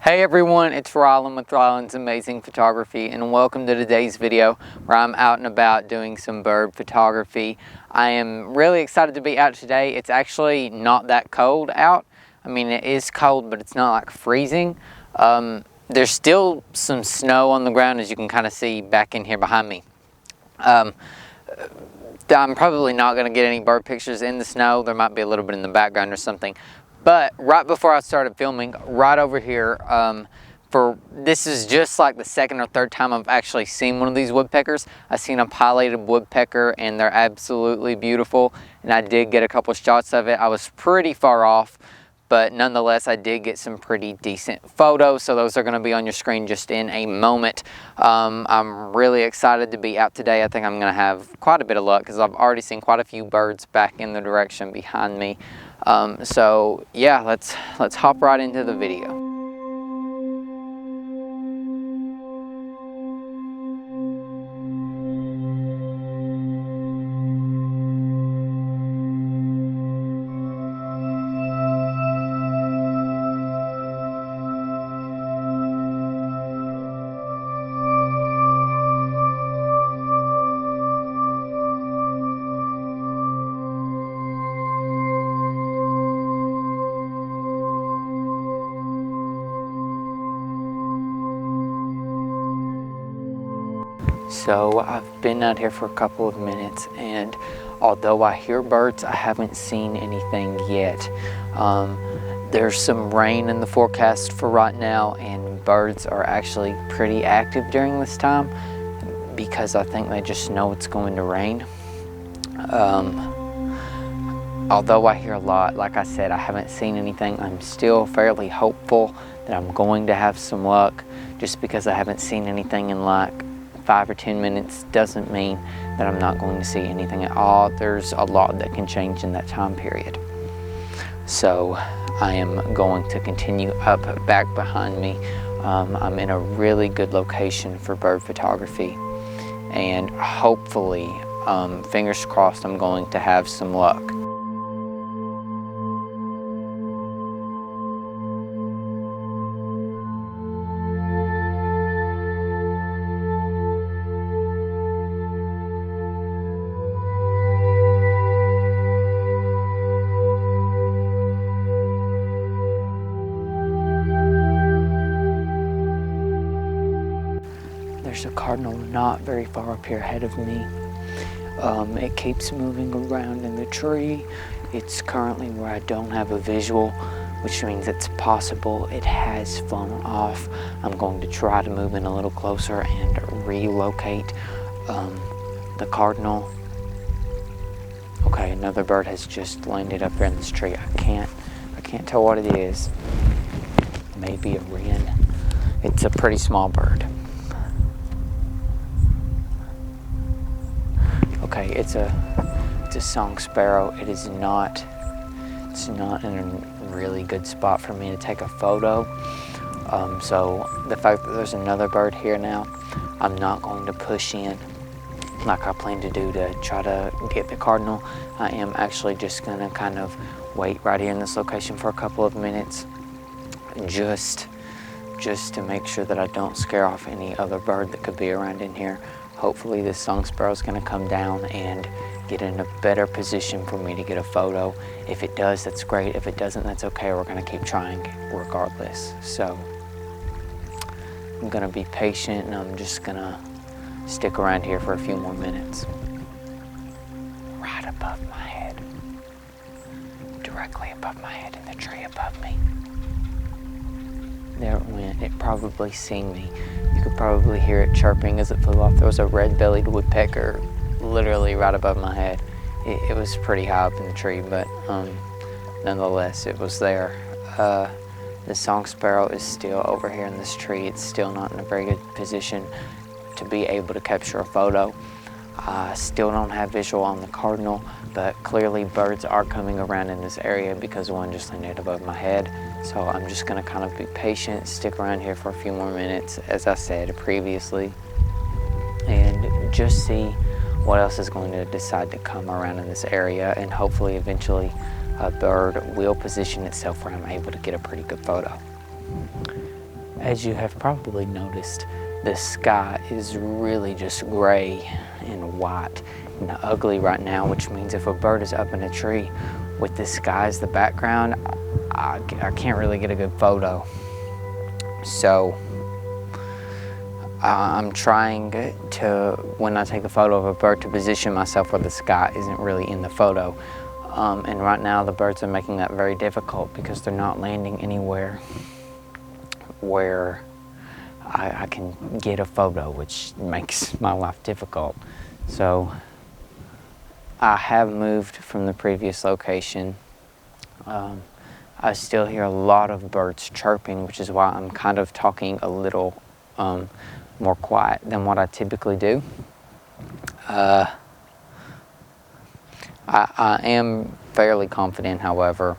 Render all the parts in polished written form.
Hey everyone, it's Rylan with Rylan's Amazing Photography, and welcome to today's video where I'm out and about doing some bird photography. I am really excited to be out today. It's actually not that cold out. I mean, it is cold, but it's not like freezing. There's still some snow on the ground, as you can kind of see back in here behind me. I'm probably not going to get any bird pictures in the snow. There might be a little bit in the background or something. But right before I started filming, right over here, this is just like the second or third time I've actually seen one of these woodpeckers. I've seen a pileated woodpecker and they're absolutely beautiful, and I did get a couple shots of it. I was pretty far off, but nonetheless I did get some pretty decent photos, so those are going to be on your screen just in a moment. I'm really excited to be out today. I think I'm going to have quite a bit of luck because I've already seen quite a few birds back in the direction behind me. So yeah, let's hop right into the video. So I've been out here for a couple of minutes, and although I hear birds, I haven't seen anything yet. There's some rain in the forecast for right now, and birds are actually pretty active during this time because I think they just know it's going to rain. Although I hear a lot, like I said, I haven't seen anything. I'm still fairly hopeful that I'm going to have some luck. Just because I haven't seen anything in like 5 or 10 minutes doesn't mean that I'm not going to see anything at all. There's a lot that can change in that time period. So I am going to continue up back behind me. I'm in a really good location for bird photography, and hopefully, fingers crossed, I'm going to have some luck. There's a cardinal not very far up here ahead of me. It keeps moving around in the tree. It's currently where I don't have a visual, which means it's possible it has flown off. I'm going to try to move in a little closer and relocate the cardinal. Okay, another bird has just landed up here in this tree. I can't tell what it is. Maybe a wren. It's a pretty small bird. Okay, it's a song sparrow. It's not in a really good spot for me to take a photo. So the fact that there's another bird here now, I'm not going to push in like I plan to do to try to get the cardinal. I am actually just gonna kind of wait right here in this location for a couple of minutes, just to make sure that I don't scare off any other bird that could be around in here. Hopefully this song sparrow is going to come down and get in a better position for me to get a photo. If it does, that's great. If it doesn't, that's okay. We're going to keep trying regardless. So I'm going to be patient, and I'm just going to stick around here for a few more minutes. Right above my head. Directly above my head in the tree above me. There it went. It probably seen me. You could probably hear it chirping as it flew off. There was a red-bellied woodpecker literally right above my head. It was pretty high up in the tree, but nonetheless, it was there. The song sparrow is still over here in this tree. It's still not in a very good position to be able to capture a photo. I still don't have visual on the cardinal, but clearly birds are coming around in this area because one just landed above my head. So I'm just gonna kind of be patient, stick around here for a few more minutes, as I said previously, and just see what else is going to decide to come around in this area, and hopefully eventually a bird will position itself where I'm able to get a pretty good photo. As you have probably noticed, the sky is really just gray and white and ugly right now, which means if a bird is up in a tree with the sky as the background, I can't really get a good photo. So I'm trying to, when I take a photo of a bird, to position myself where the sky isn't really in the photo. And right now the birds are making that very difficult because they're not landing anywhere where I can get a photo, which makes my life difficult. So I have moved from the previous location. I still hear a lot of birds chirping, which is why I'm kind of talking a little more quiet than what I typically do. I am fairly confident, however,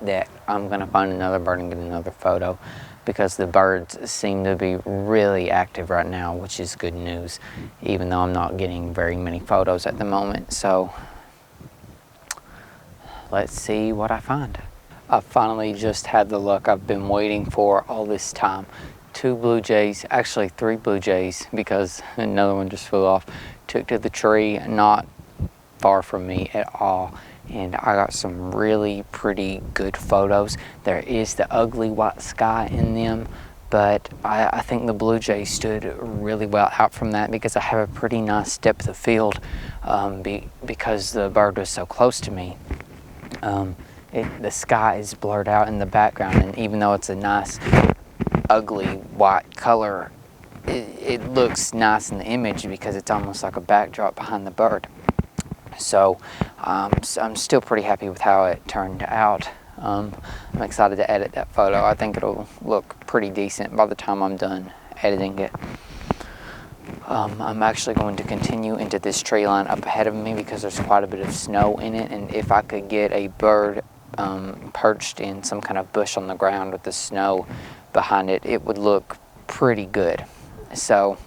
that I'm going to find another bird and get another photo, because the birds seem to be really active right now, which is good news, even though I'm not getting very many photos at the moment. So let's see what I find. I finally just had the luck I've been waiting for all this time. 2 blue jays, actually 3 blue jays, because another one just flew off, took to the tree not far from me at all, and I got some really pretty good photos. There is the ugly white sky in them, but I think the blue jay stood really well out from that, because I have a pretty nice depth of field because the bird was so close to me. The sky is blurred out in the background, and even though it's a nice ugly white color, it looks nice in the image because it's almost like a backdrop behind the bird. So I'm still pretty happy with how it turned out. I'm excited to edit that photo. I think it'll look pretty decent by the time I'm done editing it. I'm actually going to continue into this tree line up ahead of me because there's quite a bit of snow in it, and if I could get a bird perched in some kind of bush on the ground with the snow behind it, it would look pretty good. So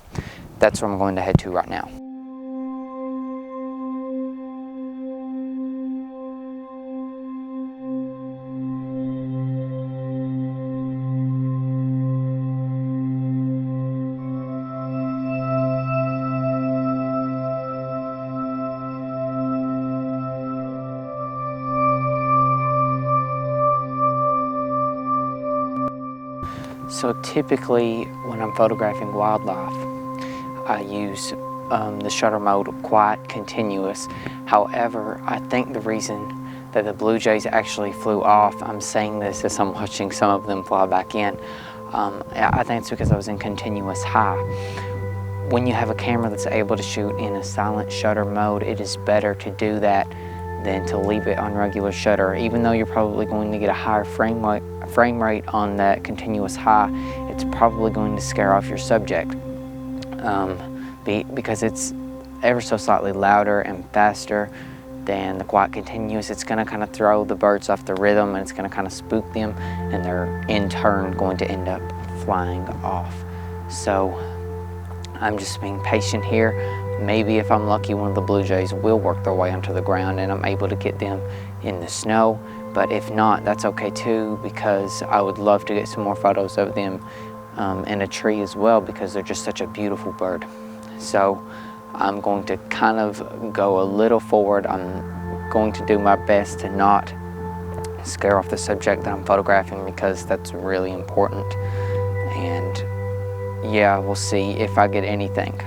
that's where I'm going to head to right now. So typically when I'm photographing wildlife, I use the shutter mode quite continuous. However, I think the reason that the blue jays actually flew off, I'm saying this as I'm watching some of them fly back in, I think it's because I was in continuous high. When you have a camera that's able to shoot in a silent shutter mode, it is better to do that than to leave it on regular shutter. Even though you're probably going to get a higher frame rate on that continuous high, it's probably going to scare off your subject because it's ever so slightly louder and faster than the quiet continuous. It's going to kind of throw the birds off the rhythm, and it's going to kind of spook them, and they're in turn going to end up flying off. So I'm just being patient here. Maybe if I'm lucky, one of the blue jays will work their way onto the ground and I'm able to get them in the snow. But if not, that's okay too, because I would love to get some more photos of them in a tree as well, because they're just such a beautiful bird. So I'm going to kind of go a little forward. I'm going to do my best to not scare off the subject that I'm photographing, because that's really important. And yeah, we'll see if I get anything.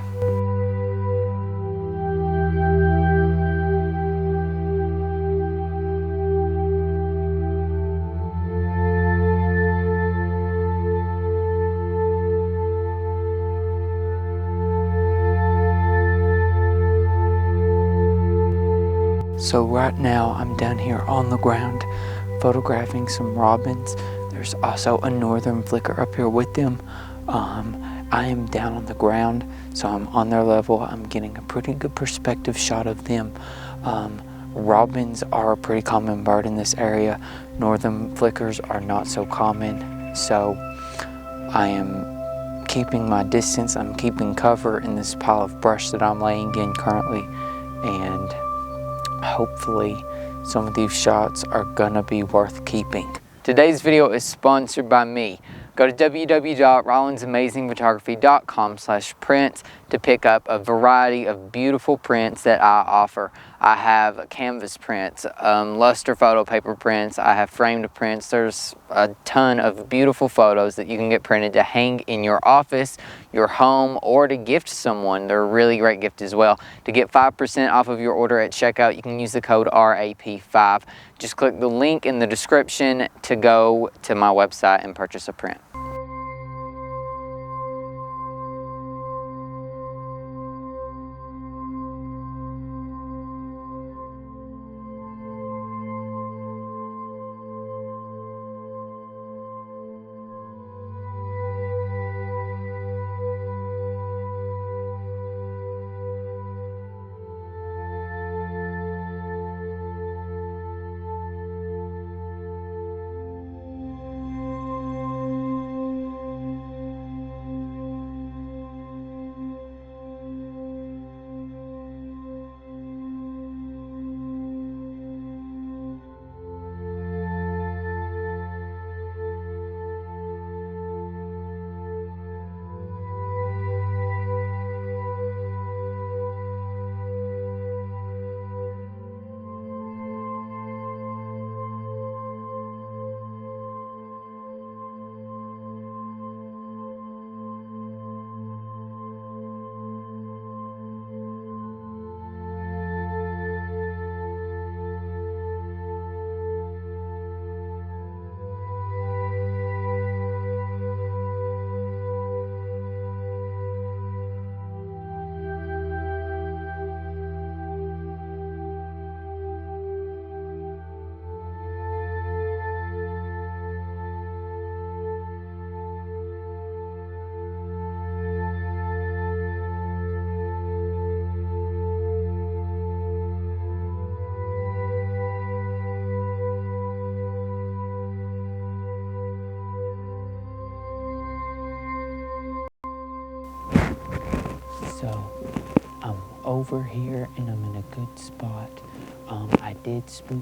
So right now I'm down here on the ground photographing some robins. There's also a northern flicker up here with them. I am down on the ground, so I'm on their level. I'm getting a pretty good perspective shot of them. Robins are a pretty common bird in this area. Northern flickers are not so common, so I am keeping my distance. I'm keeping cover in this pile of brush that I'm laying in currently, and hopefully some of these shots are gonna be worth keeping. Today's video is sponsored by me. Go to www.rollinsamazingphotography.com/prints to pick up a variety of beautiful prints that I offer. I have canvas prints, luster photo paper prints, I have framed prints. There's a ton of beautiful photos that you can get printed to hang in your office, your home, or to gift someone. They're a really great gift as well. To get 5% off of your order at checkout, you can use the code RAP5. Just click the link in the description to go to my website and purchase a print. So I'm over here and I'm in a good spot. I did spook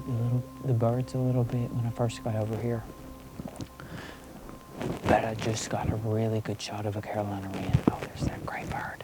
the birds a little bit when I first got over here, but I just got a really good shot of a Carolina wren. Oh, there's that gray bird.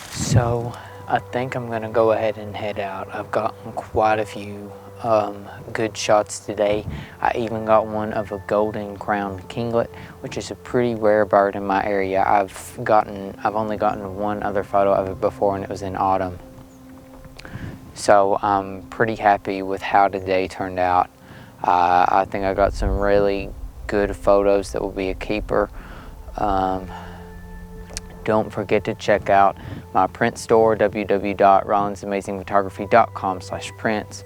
So I think I'm gonna go ahead and head out. I've gotten quite a few good shots today. I even got one of a golden crowned kinglet, which is a pretty rare bird in my area. I've only gotten one other photo of it before, and it was in autumn. So I'm pretty happy with how today turned out. I think I got some really good photos that will be a keeper. Don't forget to check out my print store, www.rollinsamazingphotography.com/prints.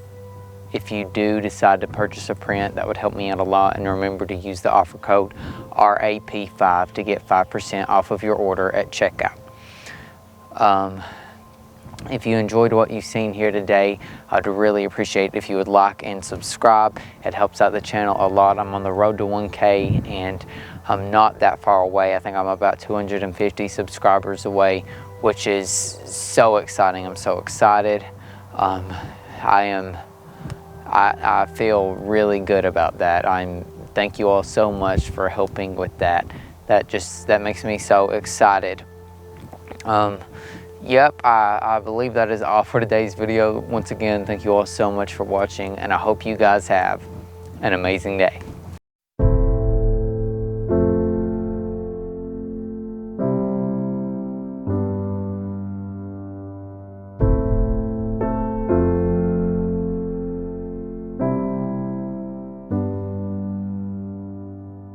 If you do decide to purchase a print, that would help me out a lot. And remember to use the offer code RAP5 to get 5% off of your order at checkout. If you enjoyed what you've seen here today, I'd really appreciate it if you would like and subscribe. It helps out the channel a lot. I'm on the road to 1K and I'm not that far away. I think I'm about 250 subscribers away, which is so exciting. I'm so excited. I feel really good about that. Thank you all so much for helping with that. That makes me so excited. Yep, I believe that is all for today's video. Once again, thank you all so much for watching, and I hope you guys have an amazing day.